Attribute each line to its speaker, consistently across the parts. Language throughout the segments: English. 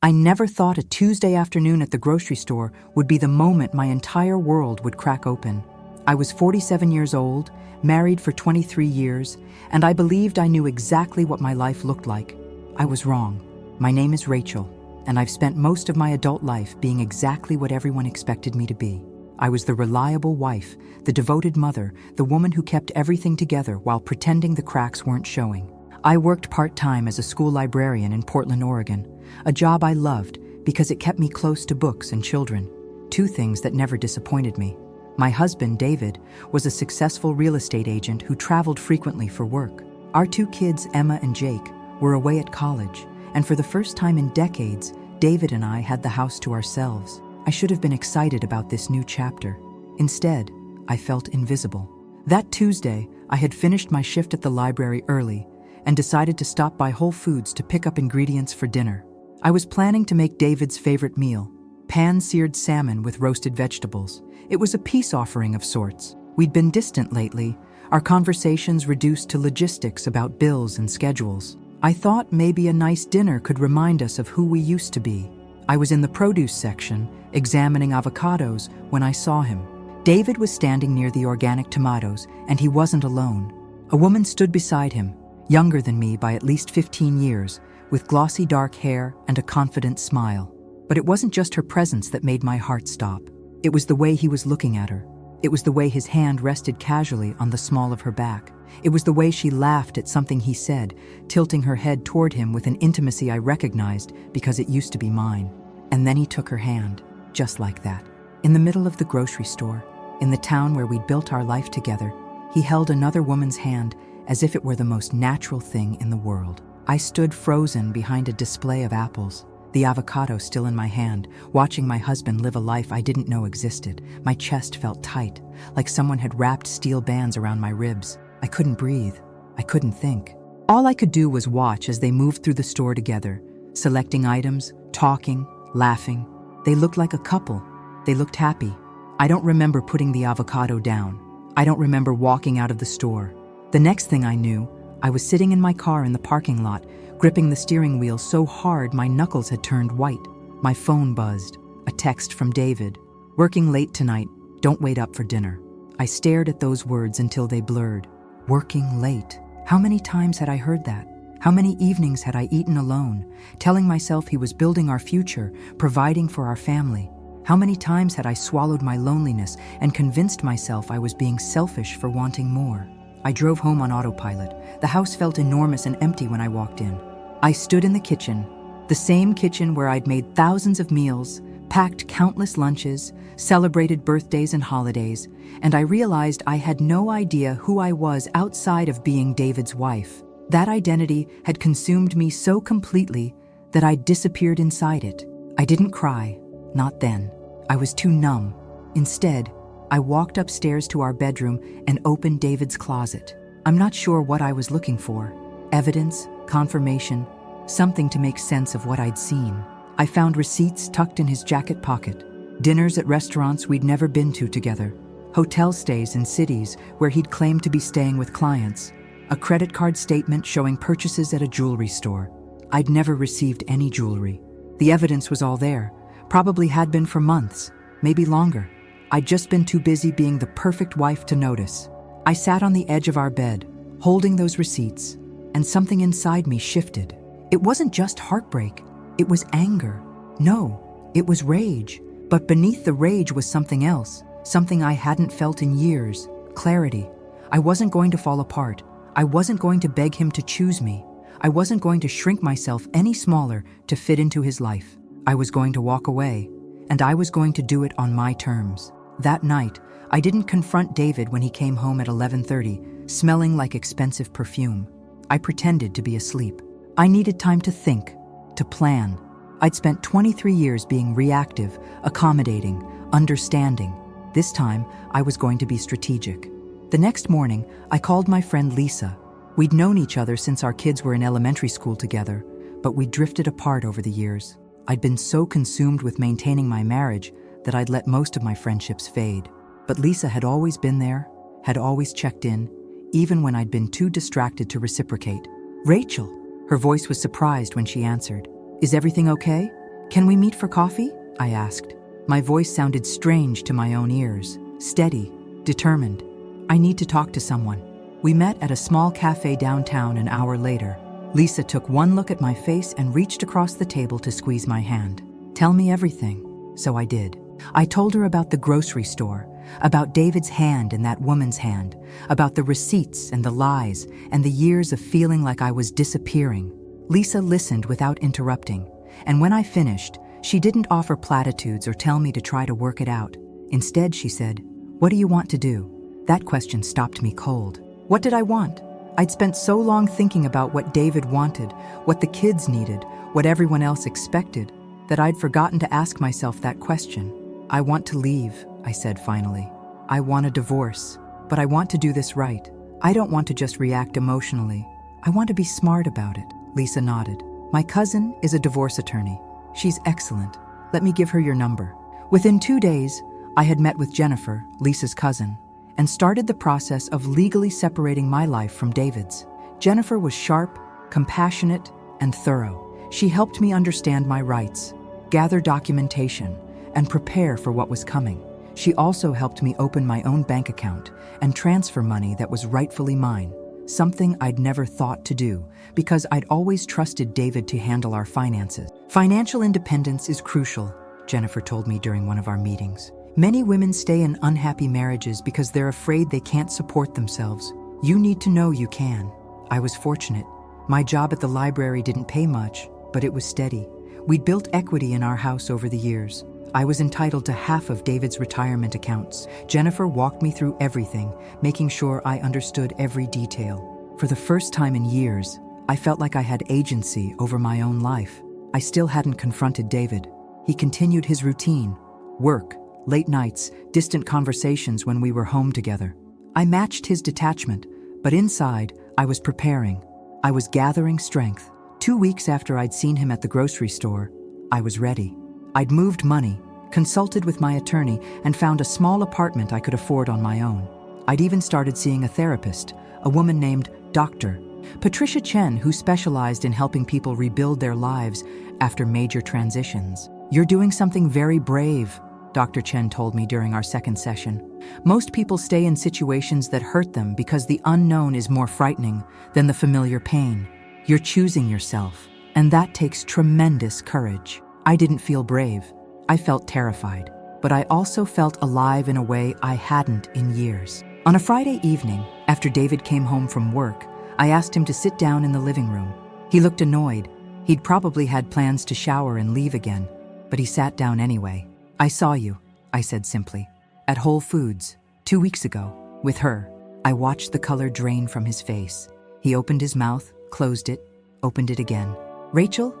Speaker 1: I never thought a Tuesday afternoon at the grocery store would be the moment my entire world would crack open. I was 47 years old, married for 23 years, and I believed I knew exactly what my life looked like. I was wrong. My name is Rachel, and I've spent most of my adult life being exactly what everyone expected me to be. I was the reliable wife, the devoted mother, the woman who kept everything together while pretending the cracks weren't showing. I worked part-time as a school librarian in Portland, Oregon, a job I loved because it kept me close to books and children, two things that never disappointed me. My husband, David, was a successful real estate agent who traveled frequently for work. Our two kids, Emma and Jake, were away at college, and for the first time in decades, David and I had the house to ourselves. I should have been excited about this new chapter. Instead, I felt invisible. That Tuesday, I had finished my shift at the library early and decided to stop by Whole Foods to pick up ingredients for dinner. I was planning to make David's favorite meal, pan-seared salmon with roasted vegetables. It was a peace offering of sorts. We'd been distant lately, our conversations reduced to logistics about bills and schedules. I thought maybe a nice dinner could remind us of who we used to be. I was in the produce section, examining avocados, when I saw him. David was standing near the organic tomatoes, and he wasn't alone. A woman stood beside him, younger than me by at least 15 years, with glossy dark hair and a confident smile. But it wasn't just her presence that made my heart stop. It was the way he was looking at her. It was the way his hand rested casually on the small of her back. It was the way she laughed at something he said, tilting her head toward him with an intimacy I recognized because it used to be mine. And then he took her hand, just like that. In the middle of the grocery store, in the town where we'd built our life together, he held another woman's hand as if it were the most natural thing in the world. I stood frozen behind a display of apples, the avocado still in my hand, watching my husband live a life I didn't know existed. My chest felt tight, like someone had wrapped steel bands around my ribs. I couldn't breathe. I couldn't think. All I could do was watch as they moved through the store together, selecting items, talking, laughing. They looked like a couple. They looked happy. I don't remember putting the avocado down. I don't remember walking out of the store. The next thing I knew, I was sitting in my car in the parking lot, gripping the steering wheel so hard my knuckles had turned white. My phone buzzed. A text from David. "Working late tonight. Don't wait up for dinner." I stared at those words until they blurred. Working late. How many times had I heard that? How many evenings had I eaten alone, telling myself he was building our future, providing for our family? How many times had I swallowed my loneliness and convinced myself I was being selfish for wanting more? I drove home on autopilot. The house felt enormous and empty when I walked in. I stood in the kitchen, the same kitchen where I'd made thousands of meals, packed countless lunches, celebrated birthdays and holidays, and I realized I had no idea who I was outside of being David's wife. That identity had consumed me so completely that I disappeared inside it. I didn't cry, not then. I was too numb. Instead, I walked upstairs to our bedroom and opened David's closet. I'm not sure what I was looking for. Evidence, confirmation, something to make sense of what I'd seen. I found receipts tucked in his jacket pocket, dinners at restaurants we'd never been to together, hotel stays in cities where he'd claimed to be staying with clients, a credit card statement showing purchases at a jewelry store. I'd never received any jewelry. The evidence was all there, probably had been for months, maybe longer. I'd just been too busy being the perfect wife to notice. I sat on the edge of our bed, holding those receipts, and something inside me shifted. It wasn't just heartbreak, it was anger. No, it was rage. But beneath the rage was something else, something I hadn't felt in years, clarity. I wasn't going to fall apart. I wasn't going to beg him to choose me. I wasn't going to shrink myself any smaller to fit into his life. I was going to walk away, and I was going to do it on my terms. That night, I didn't confront David when he came home at 11:30, smelling like expensive perfume. I pretended to be asleep. I needed time to think, to plan. I'd spent 23 years being reactive, accommodating, understanding. This time, I was going to be strategic. The next morning, I called my friend Lisa. We'd known each other since our kids were in elementary school together, but we'd drifted apart over the years. I'd been so consumed with maintaining my marriage that I'd let most of my friendships fade. But Lisa had always been there, had always checked in, even when I'd been too distracted to reciprocate. "Rachel," her voice was surprised when she answered. "Is everything okay?" "Can we meet for coffee?" I asked. My voice sounded strange to my own ears, steady, determined. "I need to talk to someone." We met at a small cafe downtown an hour later. Lisa took one look at my face and reached across the table to squeeze my hand. "Tell me everything." So I did. I told her about the grocery store, about David's hand in that woman's hand, about the receipts and the lies and the years of feeling like I was disappearing. Lisa listened without interrupting, and when I finished, she didn't offer platitudes or tell me to try to work it out. Instead, she said, "What do you want to do?" That question stopped me cold. What did I want? I'd spent so long thinking about what David wanted, what the kids needed, what everyone else expected, that I'd forgotten to ask myself that question. "I want to leave," I said finally. "I want a divorce, but I want to do this right. I don't want to just react emotionally. I want to be smart about it." Lisa nodded. "My cousin is a divorce attorney. She's excellent. Let me give her your number." Within 2 days, I had met with Jennifer, Lisa's cousin, and started the process of legally separating my life from David's. Jennifer was sharp, compassionate, and thorough. She helped me understand my rights, gather documentation, and prepare for what was coming. She also helped me open my own bank account and transfer money that was rightfully mine, something I'd never thought to do because I'd always trusted David to handle our finances. "Financial independence is crucial," Jennifer told me during one of our meetings. "Many women stay in unhappy marriages because they're afraid they can't support themselves. You need to know you can." I was fortunate. My job at the library didn't pay much, but it was steady. We'd built equity in our house over the years. I was entitled to half of David's retirement accounts. Jennifer walked me through everything, making sure I understood every detail. For the first time in years, I felt like I had agency over my own life. I still hadn't confronted David. He continued his routine: work, late nights, distant conversations when we were home together. I matched his detachment, but inside, I was preparing. I was gathering strength. 2 weeks after I'd seen him at the grocery store, I was ready. I'd moved money, consulted with my attorney, and found a small apartment I could afford on my own. I'd even started seeing a therapist, a woman named Dr. Patricia Chen, who specialized in helping people rebuild their lives after major transitions. "You're doing something very brave," Dr. Chen told me during our second session. "Most people stay in situations that hurt them because the unknown is more frightening than the familiar pain. You're choosing yourself, and that takes tremendous courage." I didn't feel brave. I felt terrified, but I also felt alive in a way I hadn't in years. On a Friday evening, after David came home from work, I asked him to sit down in the living room. He looked annoyed. He'd probably had plans to shower and leave again, but he sat down anyway. "I saw you," I said simply, "at Whole Foods, 2 weeks ago, with her." I watched the color drain from his face. He opened his mouth, closed it, opened it again. "Rachel,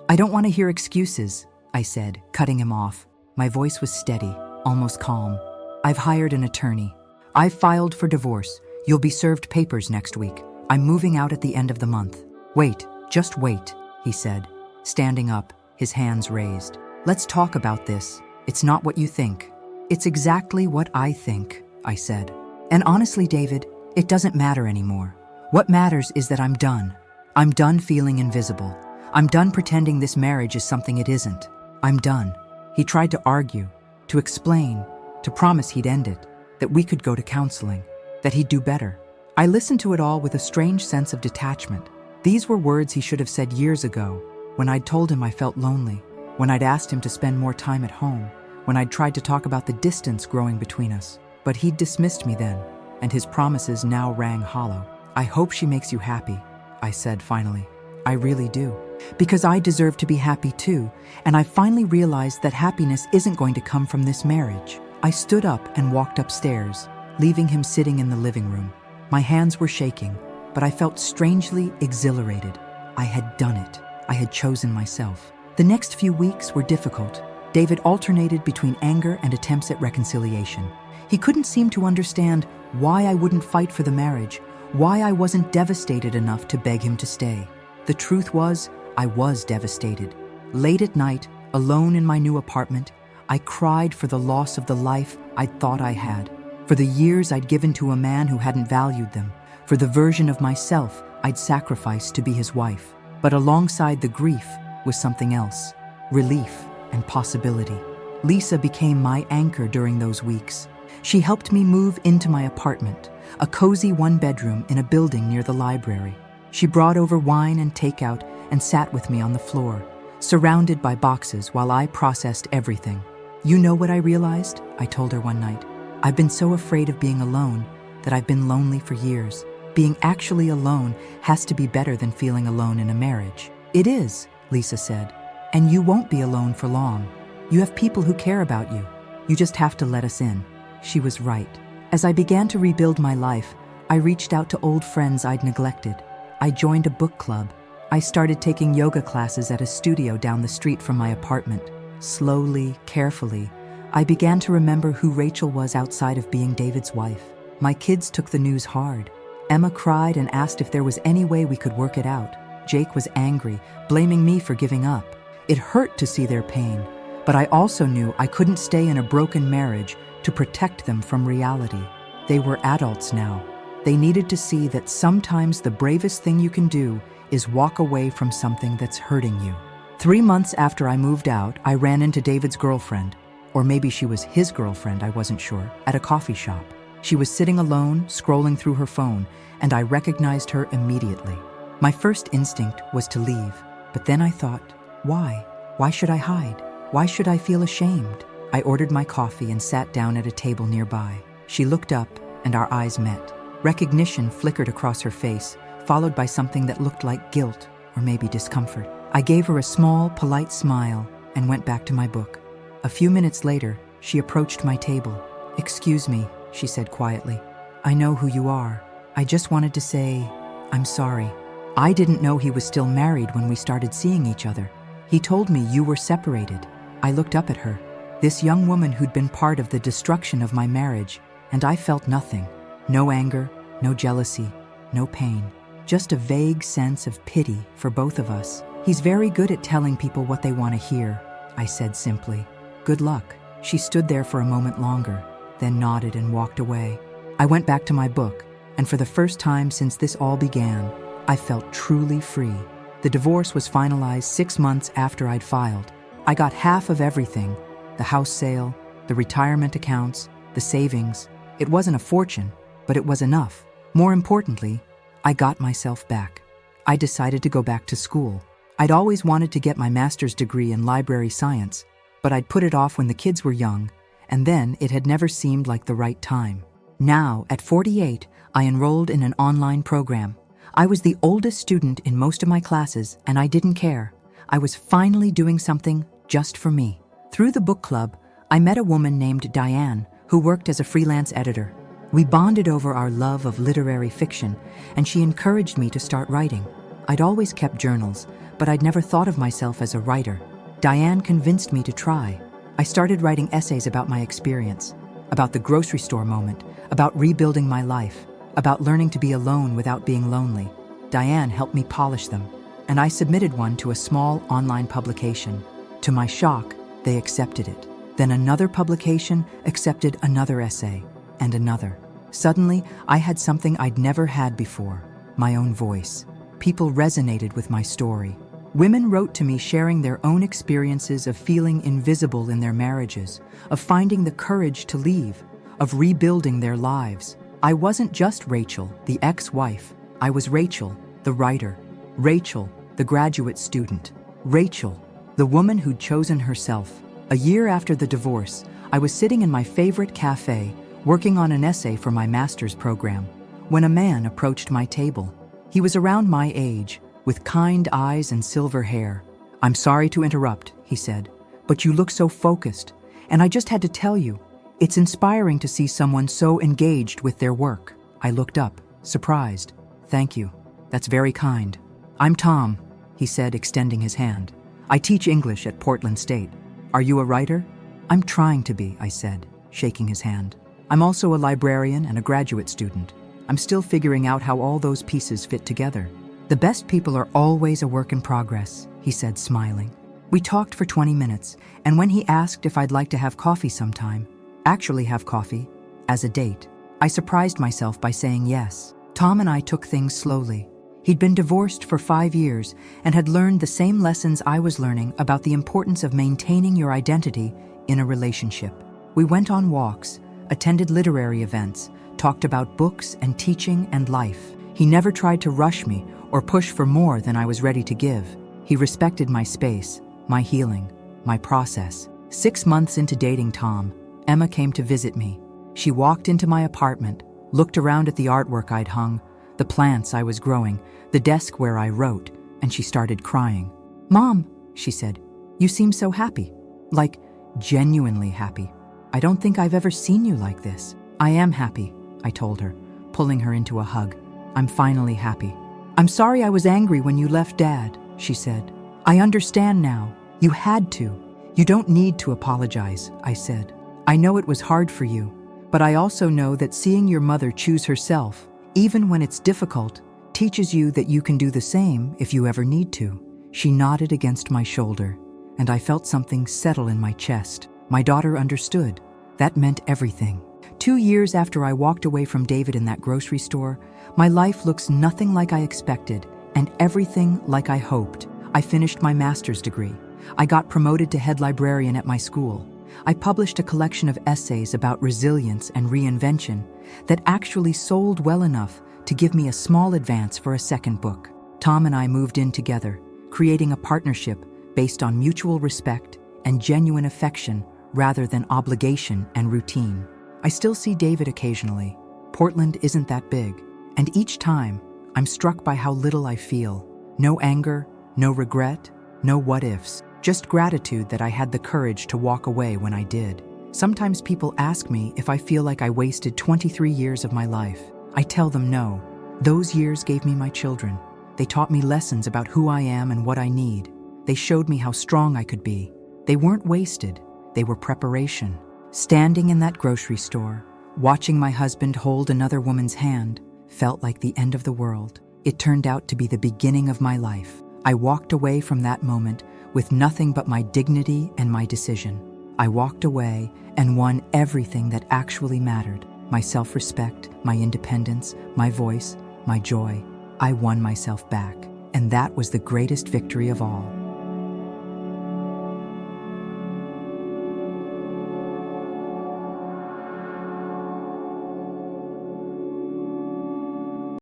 Speaker 1: I don't want to hear excuses," I said, cutting him off. My voice was steady, almost calm. "I've hired an attorney. I've filed for divorce. You'll be served papers next week. I'm moving out at the end of the month." "Wait, just wait," he said, standing up, his hands raised. "Let's talk about this. It's not what you think." "It's exactly what I think," I said. "And honestly, David, it doesn't matter anymore. What matters is that I'm done. I'm done feeling invisible. I'm done pretending this marriage is something it isn't. I'm done." He tried to argue, to explain, to promise he'd end it, that we could go to counseling, that he'd do better. I listened to it all with a strange sense of detachment. These were words he should have said years ago, when I'd told him I felt lonely, when I'd asked him to spend more time at home, when I'd tried to talk about the distance growing between us. But he'd dismissed me then, and his promises now rang hollow. "I hope she makes you happy," I said finally. "I really do. Because I deserve to be happy too, and I finally realized that happiness isn't going to come from this marriage." I stood up and walked upstairs, leaving him sitting in the living room. My hands were shaking, but I felt strangely exhilarated. I had done it. I had chosen myself. The next few weeks were difficult. David alternated between anger and attempts at reconciliation. He couldn't seem to understand why I wouldn't fight for the marriage, why I wasn't devastated enough to beg him to stay. The truth was, I was devastated. Late at night, alone in my new apartment, I cried for the loss of the life I'd thought I had, for the years I'd given to a man who hadn't valued them, for the version of myself I'd sacrificed to be his wife. But alongside the grief was something else. relief, and possibility. Lisa became my anchor during those weeks. She helped me move into my apartment, a cozy one-bedroom in a building near the library. She brought over wine and takeout and sat with me on the floor, surrounded by boxes while I processed everything. "You know what I realized?" I told her one night. "I've been so afraid of being alone that I've been lonely for years. Being actually alone has to be better than feeling alone in a marriage." "It is," Lisa said, "and you won't be alone for long. You have people who care about you. You just have to let us in." She was right. As I began to rebuild my life, I reached out to old friends I'd neglected. I joined a book club. I started taking yoga classes at a studio down the street from my apartment. Slowly, carefully, I began to remember who Rachel was outside of being David's wife. My kids took the news hard. Emma cried and asked if there was any way we could work it out. Jake was angry, blaming me for giving up. It hurt to see their pain, but I also knew I couldn't stay in a broken marriage to protect them from reality. They were adults now. They needed to see that sometimes the bravest thing you can do is walk away from something that's hurting you. 3 months after I moved out, I ran into David's girlfriend, or maybe she was his girlfriend, I wasn't sure, at a coffee shop. She was sitting alone, scrolling through her phone, and I recognized her immediately. My first instinct was to leave, but then I thought, why? Why should I hide? Why should I feel ashamed? I ordered my coffee and sat down at a table nearby. She looked up, and our eyes met. Recognition flickered across her face, followed by something that looked like guilt or maybe discomfort. I gave her a small, polite smile and went back to my book. A few minutes later, she approached my table. "Excuse me," she said quietly. "I know who you are. I just wanted to say, I'm sorry. I didn't know he was still married when we started seeing each other. He told me you were separated." I looked up at her, this young woman who'd been part of the destruction of my marriage, and I felt nothing. No anger, no jealousy, no pain. Just a vague sense of pity for both of us. "He's very good at telling people what they want to hear," I said simply. "Good luck." She stood there for a moment longer, then nodded and walked away. I went back to my book, and for the first time since this all began, I felt truly free. The divorce was finalized 6 months after I'd filed. I got half of everything: the house sale, the retirement accounts, the savings. It wasn't a fortune, but it was enough. More importantly, I got myself back. I decided to go back to school. I'd always wanted to get my master's degree in library science, but I'd put it off when the kids were young, and then it had never seemed like the right time. Now, at 48, I enrolled in an online program. I was the oldest student in most of my classes, and I didn't care. I was finally doing something just for me. Through the book club, I met a woman named Diane, who worked as a freelance editor. We bonded over our love of literary fiction, and she encouraged me to start writing. I'd always kept journals, but I'd never thought of myself as a writer. Diane convinced me to try. I started writing essays about my experience, about the grocery store moment, about rebuilding my life, about learning to be alone without being lonely. Diane helped me polish them, and I submitted one to a small online publication. To my shock, they accepted it. Then another publication accepted another essay, and another. Suddenly, I had something I'd never had before: my own voice. People resonated with my story. Women wrote to me sharing their own experiences of feeling invisible in their marriages, of finding the courage to leave, of rebuilding their lives. I wasn't just Rachel, the ex-wife. I was Rachel, the writer. Rachel, the graduate student. Rachel, the woman who'd chosen herself. A year after the divorce, I was sitting in my favorite cafe, working on an essay for my master's program, when a man approached my table. He was around my age, with kind eyes and silver hair. "I'm sorry to interrupt," he said, "but you look so focused, and I just had to tell you, it's inspiring to see someone so engaged with their work." I looked up, surprised. "Thank you. That's very kind. I'm Tom," he said, extending his hand. "I teach English at Portland State. Are you a writer?" "I'm trying to be," I said, shaking his hand. "I'm also a librarian and a graduate student. I'm still figuring out how all those pieces fit together." "The best people are always a work in progress," he said, smiling. We talked for 20 minutes, and when he asked if I'd like to have coffee sometime, actually have coffee, as a date, I surprised myself by saying yes. Tom and I took things slowly. He'd been divorced for 5 years and had learned the same lessons I was learning about the importance of maintaining your identity in a relationship. We went on walks, attended literary events, talked about books and teaching and life. He never tried to rush me or push for more than I was ready to give. He respected my space, my healing, my process. 6 months into dating Tom, Emma came to visit me. She walked into my apartment, looked around at the artwork I'd hung, the plants I was growing, the desk where I wrote, and she started crying. "Mom," she said, "you seem so happy. Like, genuinely happy. I don't think I've ever seen you like this." "I am happy," I told her, pulling her into a hug. "I'm finally happy." "I'm sorry I was angry when you left Dad," she said. "I understand now. You had to. You don't need to apologize," I said. "I know it was hard for you, but I also know that seeing your mother choose herself, even when it's difficult, teaches you that you can do the same if you ever need to." She nodded against my shoulder, and I felt something settle in my chest. My daughter understood. That meant everything. 2 years after I walked away from David in that grocery store, my life looks nothing like I expected and everything like I hoped. I finished my master's degree. I got promoted to head librarian at my school. I published a collection of essays about resilience and reinvention that actually sold well enough to give me a small advance for a second book. Tom and I moved in together, creating a partnership based on mutual respect and genuine affection rather than obligation and routine. I still see David occasionally. Portland isn't that big, and each time I'm struck by how little I feel. No anger, no regret, no what-ifs. Just gratitude that I had the courage to walk away when I did. Sometimes people ask me if I feel like I wasted 23 years of my life. I tell them no. Those years gave me my children. They taught me lessons about who I am and what I need. They showed me how strong I could be. They weren't wasted. They were preparation. Standing in that grocery store, watching my husband hold another woman's hand, felt like the end of the world. It turned out to be the beginning of my life. I walked away from that moment with nothing but my dignity and my decision. I walked away and won everything that actually mattered. My self-respect, my independence, my voice, my joy. I won myself back, and that was the greatest victory of all.